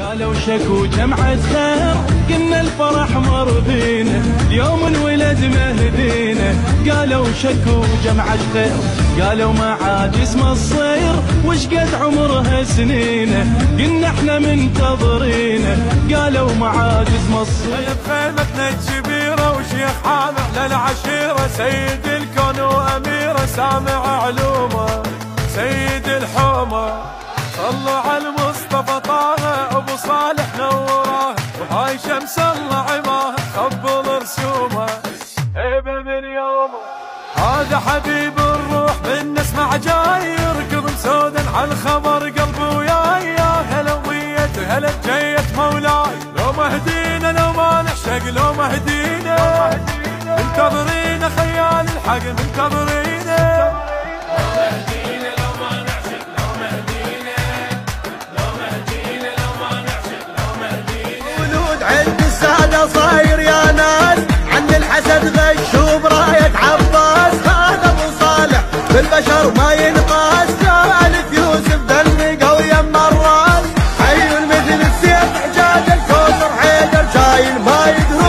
قالوا شكو جمعة خير قلنا الفرح مرضينا اليوم انولد مهدينا. قالوا شكو جمعة خير قالوا ما عاد اسمه الصير وش قد عمرها سنينه قلنا احنا منتظرينه. قالوا ما عاد اسمه الصير خيمتنا الكبيرة وشيخ حامح للعشيرة سيد الكون وأميرة سامع علومه سيد الحومة. صلوا على المصطفى طه ابو صالح نوره وهاي شمس الله عماه قبل رسومه هيبه من يومه. هذا حبيب الروح من نسمع جاي يركض مسودا على الخبر قلبي وياي. يا هلا ويته هلا بجيت مولاي لو مهدينا لو ما نعشق لو مهدينا منتظرين خيال الحق منتظرينه. صاير يا ناس عن الحسد غش وبراية عباس. هذا ابو صالح بالبشر ما ينقاس ثالث يوسف ذنبي قوي الراس. حي مثل السيف حجاج الكوثر حيدر شايل ما يدري